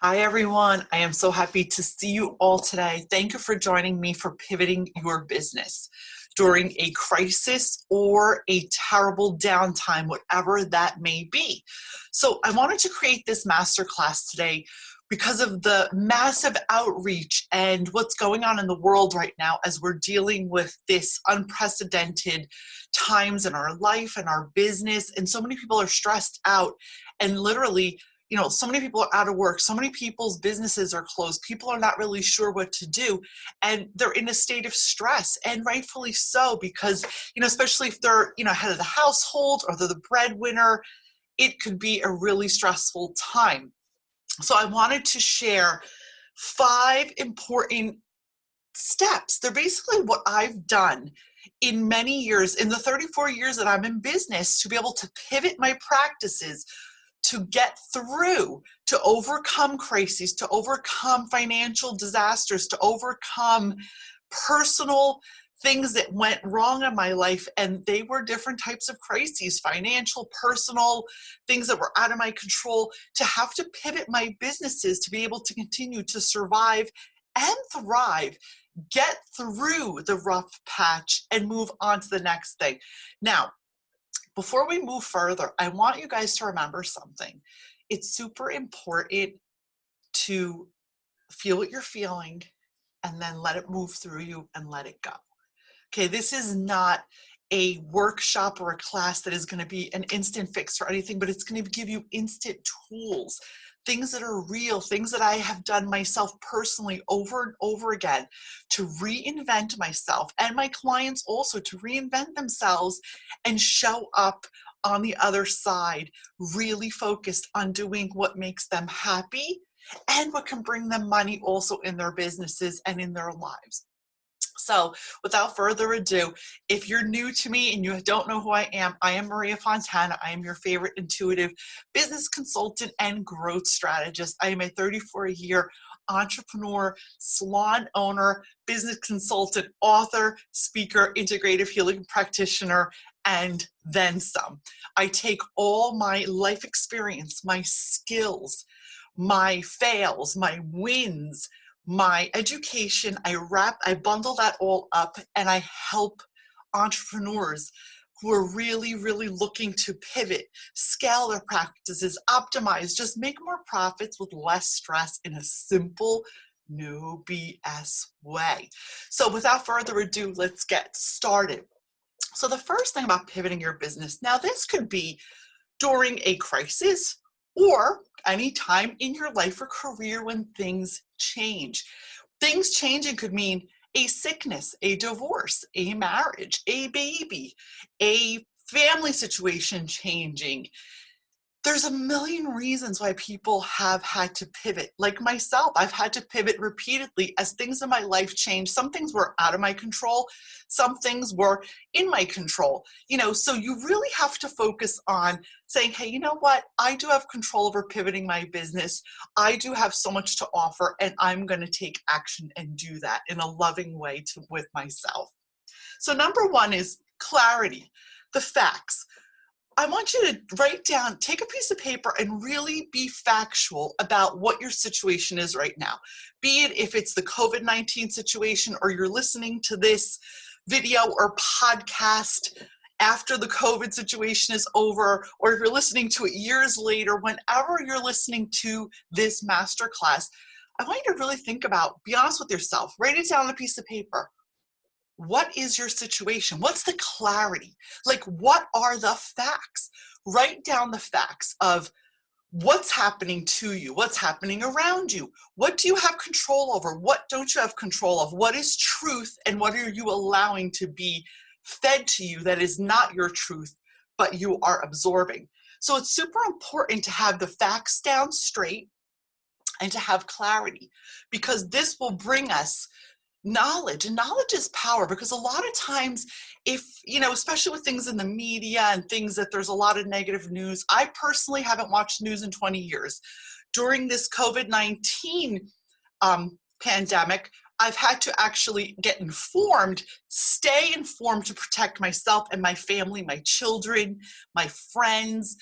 Hi, everyone. I am so happy to see you all today. Thank you for joining me for pivoting your business during a crisis or a terrible downtime, whatever that may be. So I wanted to create this masterclass today because of the massive outreach and what's going on in the world right now as we're dealing with this unprecedented times in our life and our business. And so many people are stressed out and literally so many people are out of work. So many people's businesses are closed. People are not really sure what to do. And they're in a state of stress, and rightfully so, because, especially if they're, head of the household or they're the breadwinner, it could be a really stressful time. So I wanted to share 5 important steps. They're basically what I've done in many years, in the 34 years that I'm in business, to be able to pivot my practices, to get through, to overcome crises, to overcome financial disasters, to overcome personal things that went wrong in my life. And they were different types of crises, financial, personal, things that were out of my control, to have to pivot my businesses to be able to continue to survive and thrive, get through the rough patch and move on to the next thing. Now, before we move further, I want you guys to remember something. It's super important to feel what you're feeling and then let it move through you and let it go. Okay, this is not a workshop or a class that is going to be an instant fix or anything, but it's going to give you instant tools, things that are real, things that I have done myself personally over and over again to reinvent myself, and my clients also to reinvent themselves and show up on the other side, really focused on doing what makes them happy and what can bring them money also in their businesses and in their lives. So without further ado, if you're new to me and you don't know who I am Maria Fontana. I am your favorite intuitive business consultant and growth strategist. I am a 34-year entrepreneur, salon owner, business consultant, author, speaker, integrative healing practitioner, and then some. I take all my life experience, my skills, my fails, my wins, my education, I bundle that all up, and I help entrepreneurs who are really, really looking to pivot, scale their practices, optimize, just make more profits with less stress in a simple, no BS way. So without further ado, let's get started. So the first thing about pivoting your business, now this could be during a crisis or any time in your life or career when things change. Things changing could mean a sickness, a divorce, a marriage, a baby, a family situation changing. There's a million reasons why people have had to pivot. Like myself, I've had to pivot repeatedly as things in my life changed. Some things were out of my control. Some things were in my control. So you really have to focus on saying, hey, you know what? I do have control over pivoting my business. I do have so much to offer, and I'm going to take action and do that in a loving way with myself. So number 1 is clarity, the facts. I want you to write down, take a piece of paper and really be factual about what your situation is right now. Be it if it's the COVID-19 situation, or you're listening to this video or podcast after the COVID situation is over, or if you're listening to it years later, whenever you're listening to this masterclass, I want you to really think about, be honest with yourself, write it down on a piece of paper. What is your situation? What's the clarity? Like, what are the facts? Write down the facts of what's happening to you, what's happening around you. What do you have control over? What don't you have control of? What is truth, and what are you allowing to be fed to you that is not your truth, but you are absorbing? So it's super important to have the facts down straight and to have clarity, because this will bring us knowledge. And knowledge is power, because a lot of times, if, especially with things in the media and things that there's a lot of negative news. I personally haven't watched news in 20 years. During this COVID-19 pandemic, I've had to actually get informed, stay informed to protect myself and my family, my children, my friends,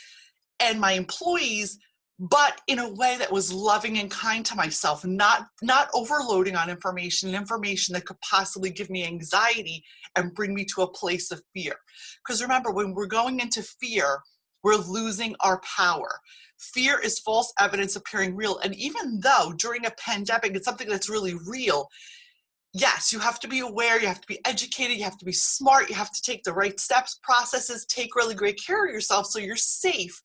and my employees, but in a way that was loving and kind to myself, not overloading on information that could possibly give me anxiety and bring me to a place of fear. Because remember, when we're going into fear, we're losing our power. Fear is false evidence appearing real. And even though during a pandemic, it's something that's really real, yes, you have to be aware, you have to be educated, you have to be smart, you have to take the right steps, processes, take really great care of yourself so you're safe.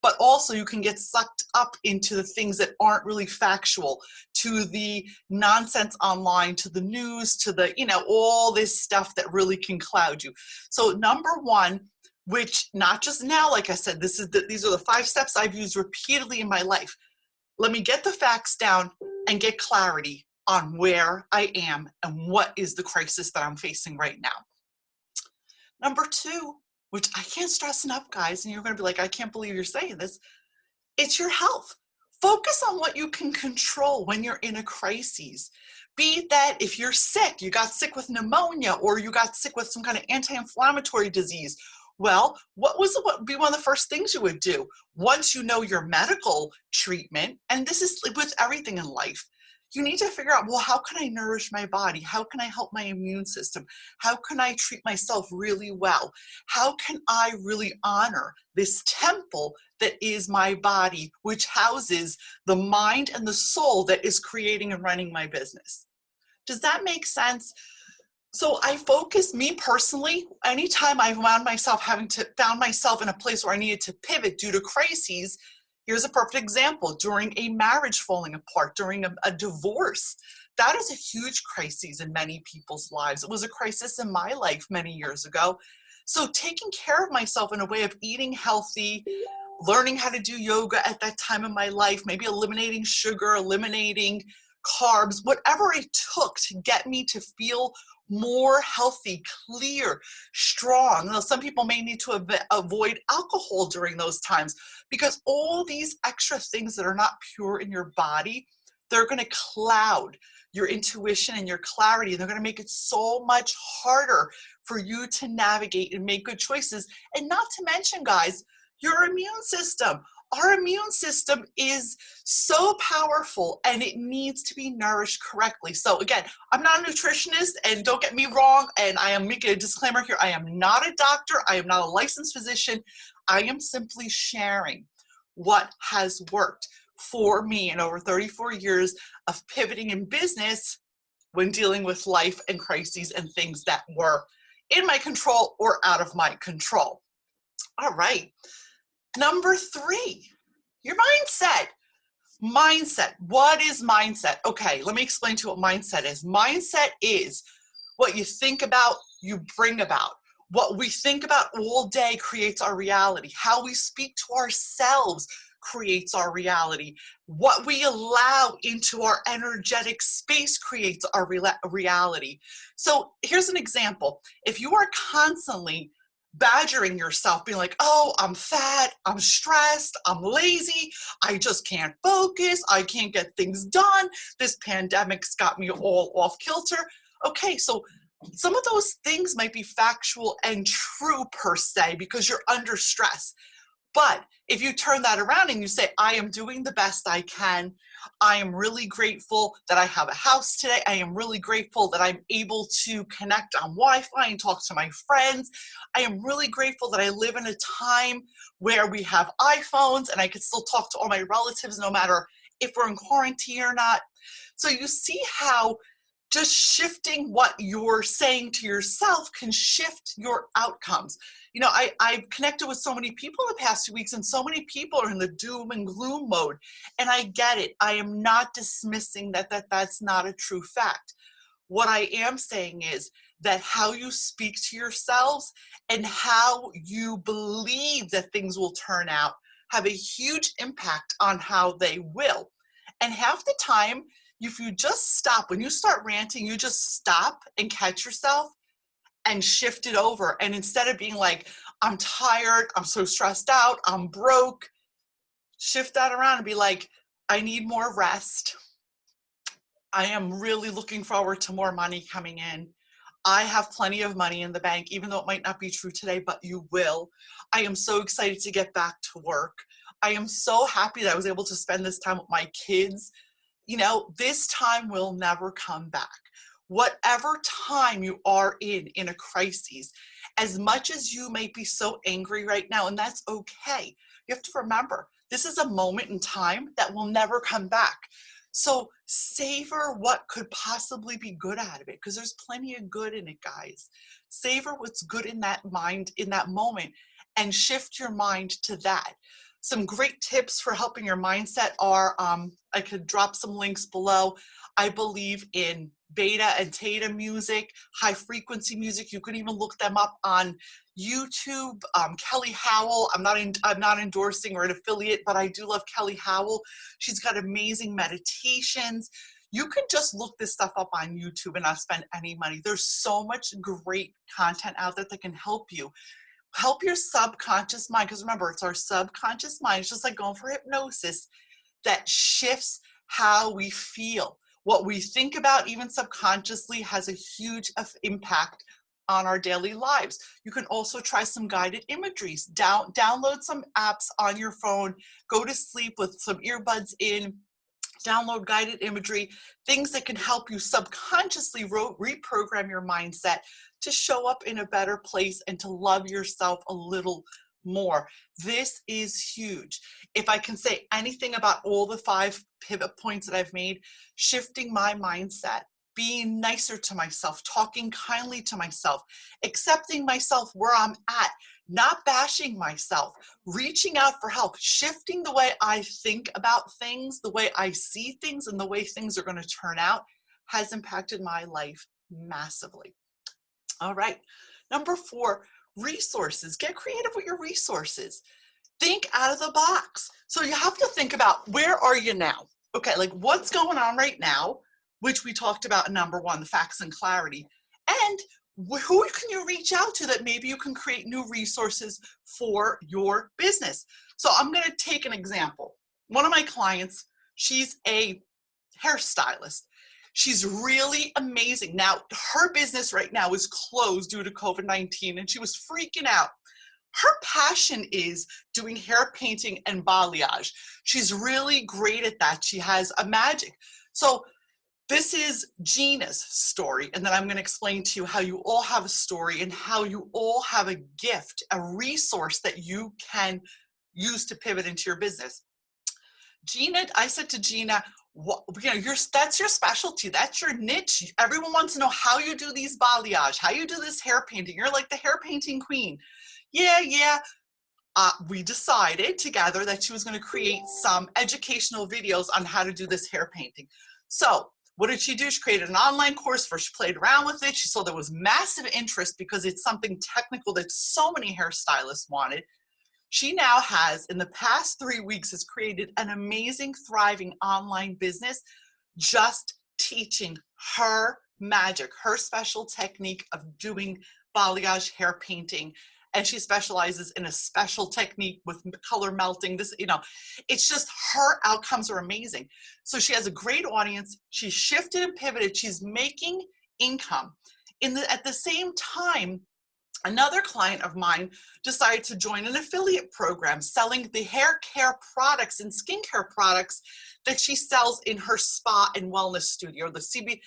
But also you can get sucked up into the things that aren't really factual, to the nonsense online, to the news, to the, all this stuff that really can cloud you. So number one, which not just now, like I said, these are the 5 steps I've used repeatedly in my life. Let me get the facts down and get clarity on where I am and what is the crisis that I'm facing right now. Number 2, which I can't stress enough, guys, and you're going to be like, I can't believe you're saying this, it's your health. Focus on what you can control when you're in a crisis. Be that if you're sick, you got sick with pneumonia, or you got sick with some kind of anti-inflammatory disease. Well, what would be one of the first things you would do once you know your medical treatment? And this is with everything in life. You need to figure out, well, how can I nourish my body? How can I help my immune system? How can I treat myself really well? How can I really honor this temple that is my body, which houses the mind and the soul that is creating and running my business? Does that make sense? So I focus, me personally, anytime I found myself in a place where I needed to pivot due to crises. Here's a perfect example. During a marriage falling apart, during a divorce, that is a huge crisis in many people's lives. It was a crisis in my life many years ago. So taking care of myself in a way of eating healthy, learning how to do yoga at that time in my life, maybe eliminating sugar, eliminating carbs, whatever it took to get me to feel more healthy, clear, strong. Now, some people may need to avoid alcohol during those times, because all these extra things that are not pure in your body, they're going to cloud your intuition and your clarity. And they're going to make it so much harder for you to navigate and make good choices. And not to mention, guys, your immune system. Our immune system is so powerful and it needs to be nourished correctly. So again, I'm not a nutritionist, and don't get me wrong, and I am making a disclaimer here. I am not a doctor. I am not a licensed physician. I am simply sharing what has worked for me in over 34 years of pivoting in business when dealing with life and crises and things that were in my control or out of my control. All right. Number 3, your mindset. Mindset. What is mindset? Okay, let me explain to you what mindset is. Mindset is what you think about, you bring about. What we think about all day creates our reality. How we speak to ourselves creates our reality. What we allow into our energetic space creates our reality. So here's an example. If you are constantly badgering yourself, being like, oh, I'm fat, I'm stressed, I'm lazy, I just can't focus, I can't get things done, this pandemic's got me all off kilter. Okay, so some of those things might be factual and true per se because you're under stress. But if you turn that around and you say, I am doing the best I can, I am really grateful that I have a house today, I am really grateful that I'm able to connect on Wi-Fi and talk to my friends, I am really grateful that I live in a time where we have iPhones and I can still talk to all my relatives no matter if we're in quarantine or not. So you see how just shifting what you're saying to yourself can shift your outcomes. You know, I've connected with so many people in the past 2 weeks, and so many people are in the doom and gloom mode. And I get it. I am not dismissing that's not a true fact. What I am saying is that how you speak to yourselves and how you believe that things will turn out have a huge impact on how they will. And half the time, if you just stop, when you start ranting, you just stop and catch yourself and shift it over. And instead of being like, I'm tired, I'm so stressed out, I'm broke, shift that around and be like, I need more rest. I am really looking forward to more money coming in. I have plenty of money in the bank, even though it might not be true today, but you will. I am so excited to get back to work. I am so happy that I was able to spend this time with my kids. You know, this time will never come back. Whatever time you are in a crisis, as much as you may be so angry right now, and that's okay, you have to remember, this is a moment in time that will never come back. So savor what could possibly be good out of it, because there's plenty of good in it, guys. Savor what's good in that mind, in that moment, and shift your mind to that. Some great tips for helping your mindset are, I could drop some links below. I believe in beta and theta music, high frequency music. You can even look them up on YouTube. Kelly Howell, I'm not endorsing or an affiliate, but I do love Kelly Howell. She's got amazing meditations. You can just look this stuff up on YouTube and not spend any money. There's so much great content out there that can help you. Help your subconscious mind, because remember, it's our subconscious mind. It's just like going for hypnosis that shifts how we feel. What we think about, even subconsciously, has a huge impact on our daily lives. You can also try some guided imageries. Download some apps on your phone, go to sleep with some earbuds in, download guided imagery, things that can help you subconsciously reprogram your mindset to show up in a better place and to love yourself a little more. This is huge. If I can say anything about all the 5 pivot points that I've made, shifting my mindset, being nicer to myself, talking kindly to myself, accepting myself where I'm at, not bashing myself, reaching out for help, shifting the way I think about things, the way I see things, and the way things are going to turn out has impacted my life massively. All right. Number 4, resources. Get creative with your resources. Think out of the box. So you have to think about, where are you now? Okay, like what's going on right now, which we talked about in number 1, the facts and clarity. And who can you reach out to that maybe you can create new resources for your business? So I'm going to take an example. One of my clients, she's a hairstylist. She's really amazing. Now, her business right now is closed due to COVID-19, and she was freaking out. Her passion is doing hair painting and balayage. She's really great at that. She has a magic. So this is Gina's story, and then I'm going to explain to you how you all have a story and how you all have a gift, a resource that you can use to pivot into your business. Gina, I said to Gina, that's your specialty. That's your niche. Everyone wants to know how you do these balayage, how you do this hair painting. You're like the hair painting queen. Yeah. We decided together that she was going to create some educational videos on how to do this hair painting. So what did she do? She created an online course where she played around with it. She saw there was massive interest because it's something technical that so many hairstylists wanted. She now has, in the past 3 weeks, has created an amazing, thriving online business just teaching her magic, her special technique of doing balayage hair painting. And she specializes in a special technique with color melting. It's just, her outcomes are amazing. So she has a great audience. She shifted and pivoted. She's making income. At the same time, another client of mine decided to join an affiliate program selling the hair care products and skincare products that she sells in her spa and wellness studio, the CB.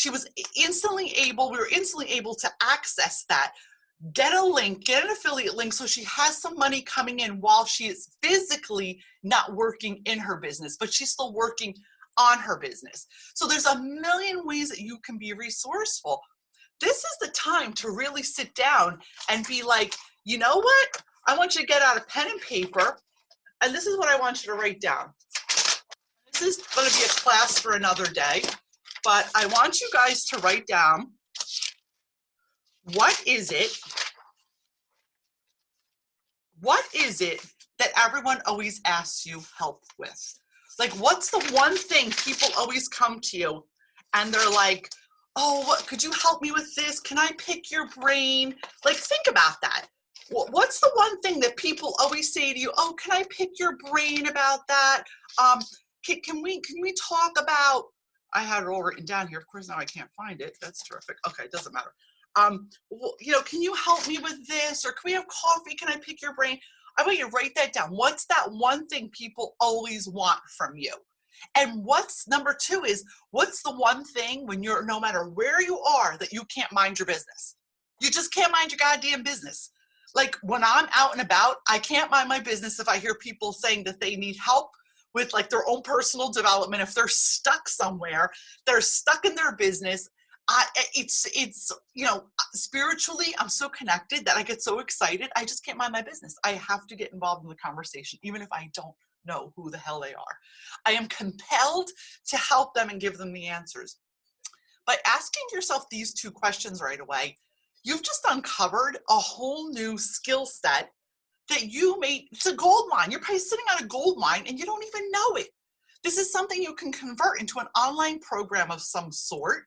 We were instantly able to access that, get a link, get an affiliate link, so she has some money coming in while she is physically not working in her business, but she's still working on her business. So there's a million ways that you can be resourceful. This is the time to really sit down and be like, you know what? I want you to get out a pen and paper, and this is what I want you to write down. This is going to be a class for another day, but I want you guys to write down, what is it that everyone always asks you help with? Like, what's the one thing people always come to you and they're like, oh, could you help me with this? Can I pick your brain? Like, think about that. What's the one thing that people always say to you? Oh, can I pick your brain about that? Can we talk about, I had it all written down here. Of course, now I can't find it. That's terrific. Okay, it doesn't matter. Can you help me with this? Or can we have coffee? Can I pick your brain? I want you to write that down. What's that one thing people always want from you? And what's number two is, what's the one thing when you're, no matter where you are, that you can't mind your business? You just can't mind your goddamn business. Like when I'm out and about, I can't mind my business if I hear people saying that they need help with like their own personal development. If they're stuck somewhere, they're stuck in their business. It's you know, spiritually, I'm so connected that I get so excited. I just can't mind my business. I have to get involved in the conversation, even if I don't know who the hell they are. I am compelled to help them and give them the answers. By asking yourself these two questions right away, you've just uncovered a whole new skill set that you may, it's a gold mine. You're probably sitting on a gold mine and you don't even know it. This is something you can convert into an online program of some sort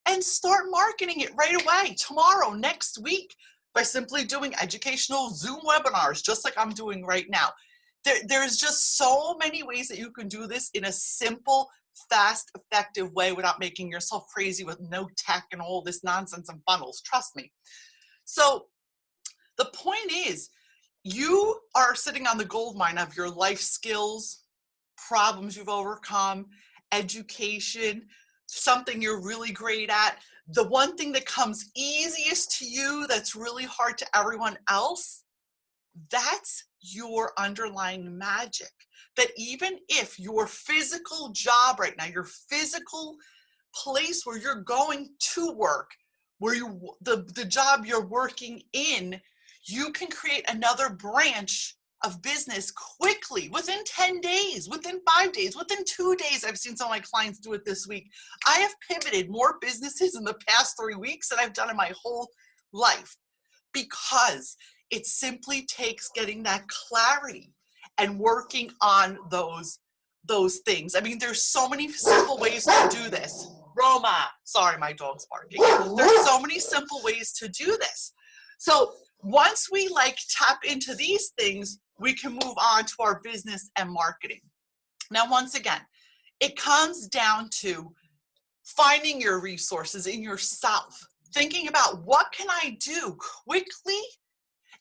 and start marketing it right away, tomorrow, next week, by simply doing educational Zoom webinars, just like I'm doing right now. There's just so many ways that you can do this in a simple, fast, effective way without making yourself crazy with no tech and all this nonsense and funnels. Trust me. So the point is, you are sitting on the gold mine of your life skills, problems you've overcome, education, something you're really great at. The one thing that comes easiest to you that's really hard to everyone else, that's your underlying magic. That even if your physical job right now, your physical place where you're going to work, where you the job you're working in, you can create another branch of business quickly, within 10 days, within 5 days, within 2 days. I've seen some of my clients do it this week. I have pivoted more businesses in the past 3 weeks than I've done in my whole life, because it simply takes getting that clarity and working on those things. I mean, there's so many simple ways to do this. Roma, sorry, my dog's barking. There's so many simple ways to do this. So once we like tap into these things, we can move on to our business and marketing. Now, once again, it comes down to finding your resources in yourself, thinking about what can I do quickly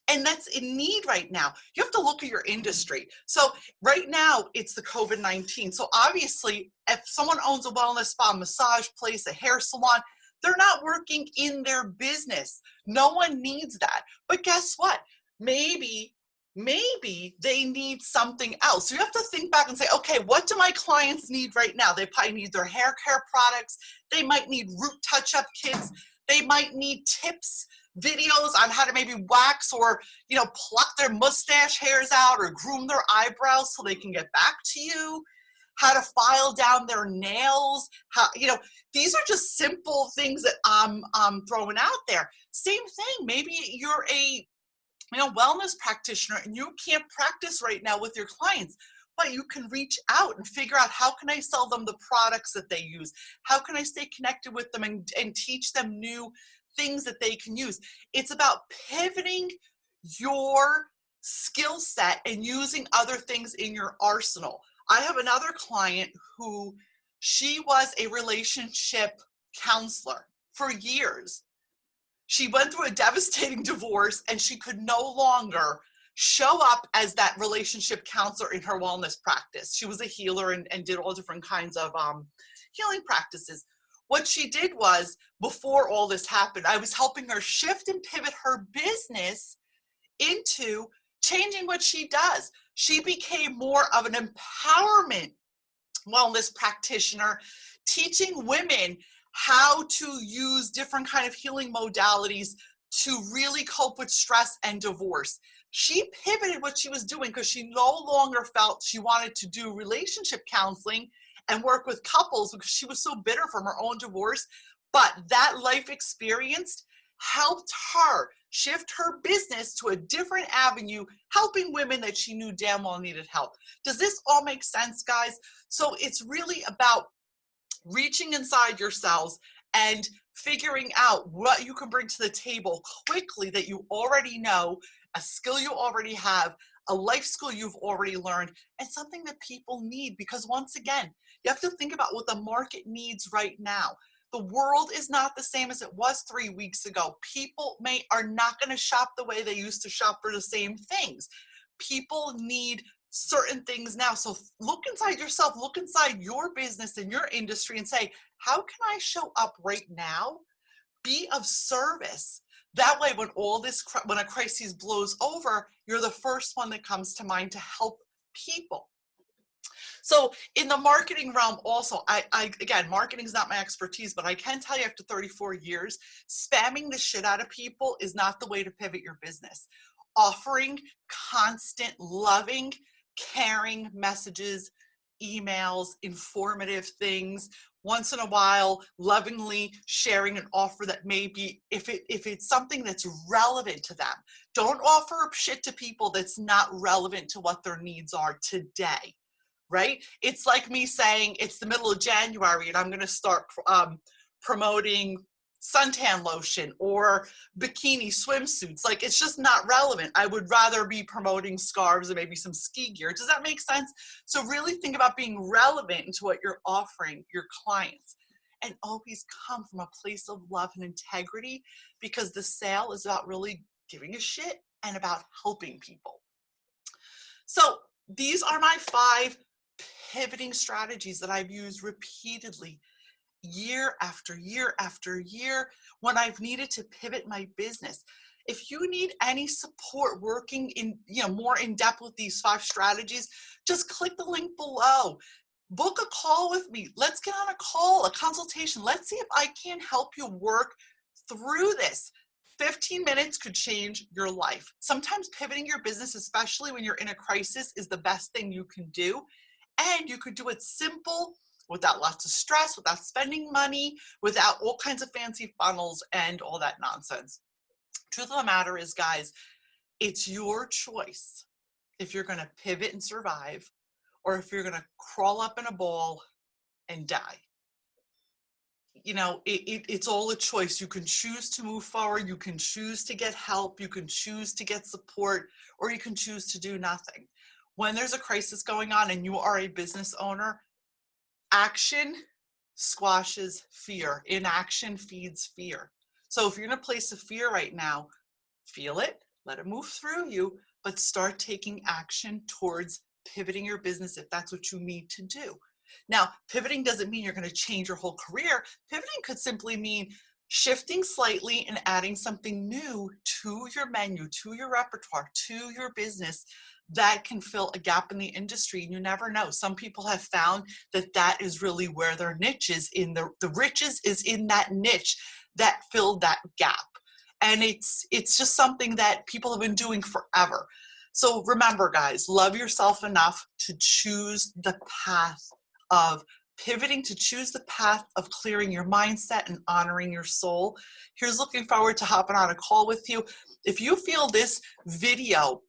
and that's in need right now. You have to look at your industry. So right now it's the COVID-19. So obviously if someone owns a wellness spa, massage place, a hair salon, they're not working in their business. No one needs that. But guess what? Maybe they need something else. So you have to think back and say, okay, what do my clients need right now? They probably need their hair care products. They might need root touch-up kits. They might need tips, videos on how to maybe wax or, you know, pluck their mustache hairs out or groom their eyebrows so they can get back to you, how to file down their nails, how, you know, these are just simple things that I'm throwing out there. Same thing, maybe you're a, you know, wellness practitioner and you can't practice right now with your clients, but you can reach out and figure out, how can I sell them the products that they use? How can I stay connected with them and teach them new things that they can use? It's about pivoting your skill set and using other things in your arsenal. I have another client who, she was a relationship counselor for years. She went through a devastating divorce and she could no longer show up as that relationship counselor in her wellness practice. She was a healer and did all different kinds of healing practices. What she did was, before all this happened, I was helping her shift and pivot her business into changing what she does. She became more of an empowerment wellness practitioner, teaching women how to use different kind of healing modalities to really cope with stress and divorce. She pivoted what she was doing because she no longer felt she wanted to do relationship counseling and work with couples because she was so bitter from her own divorce. But that life experience helped her shift her business to a different avenue, helping women that she knew damn well needed help. Does this all make sense, guys? So it's really about reaching inside yourselves and figuring out what you can bring to the table quickly that you already know, a skill you already have, a life skill you've already learned, and something that people need. Because once again, you have to think about what the market needs right now. The world is not the same as it was 3 weeks ago. People are not going to shop the way they used to shop for the same things. People need certain things now. So look inside yourself, look inside your business and your industry and say, how can I show up right now? Be of service. That way, when a crisis blows over, you're the first one that comes to mind to help people. So in the marketing realm also, again, marketing is not my expertise, but I can tell you after 34 years, spamming the shit out of people is not the way to pivot your business. Offering constant, loving, caring messages, emails, informative things, once in a while, lovingly sharing an offer that may be, if it's something that's relevant to them. Don't offer shit to people that's not relevant to what their needs are today. Right? It's like me saying it's the middle of January and I'm going to start promoting suntan lotion or bikini swimsuits. Like, it's just not relevant. I would rather be promoting scarves and maybe some ski gear. Does that make sense? So really think about being relevant into what you're offering your clients, and always come from a place of love and integrity, because the sale is about really giving a shit and about helping people. So these are my 5 pivoting strategies that I've used repeatedly year after year after year when I've needed to pivot my business. If you need any support working in, more in depth with these 5 strategies, just click the link below. Book a call with me. Let's get on a call, a consultation. Let's see if I can help you work through this. 15 minutes could change your life. Sometimes pivoting your business, especially when you're in a crisis, is the best thing you can do. And you could do it simple, without lots of stress, without spending money, without all kinds of fancy funnels and all that nonsense. Truth of the matter is, guys, it's your choice if you're going to pivot and survive, or if you're going to crawl up in a ball and die. It's all a choice. You can choose to move forward. You can choose to get help. You can choose to get support, or you can choose to do nothing. When there's a crisis going on and you are a business owner, action squashes fear. Inaction feeds fear. So if you're in a place of fear right now, feel it, let it move through you, but start taking action towards pivoting your business if that's what you need to do. Now, pivoting doesn't mean you're going to change your whole career. Pivoting could simply mean shifting slightly and adding something new to your menu, to your repertoire, to your business that can fill a gap in the industry. You never know. Some people have found that that is really where their niche is. The riches is in that niche that filled that gap. And it's just something that people have been doing forever. So remember, guys, love yourself enough to choose the path of pivoting, to choose the path of clearing your mindset and honoring your soul. Here's looking forward to hopping on a call with you. If you feel this video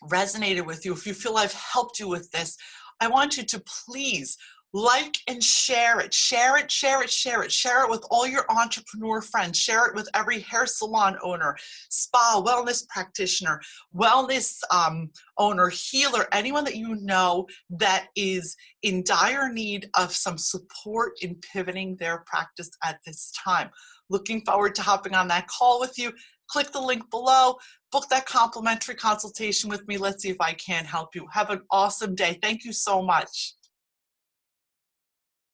resonated with you, if you feel I've helped you with this, I want you to please like and share it. Share it, share it, share it. Share it with all your entrepreneur friends. Share it with every hair salon owner, spa, wellness practitioner, wellness owner, healer, anyone that you know that is in dire need of some support in pivoting their practice at this time. Looking forward to hopping on that call with you. Click the link below. Book that complimentary consultation with me. Let's see if I can help you. Have an awesome day. Thank you so much.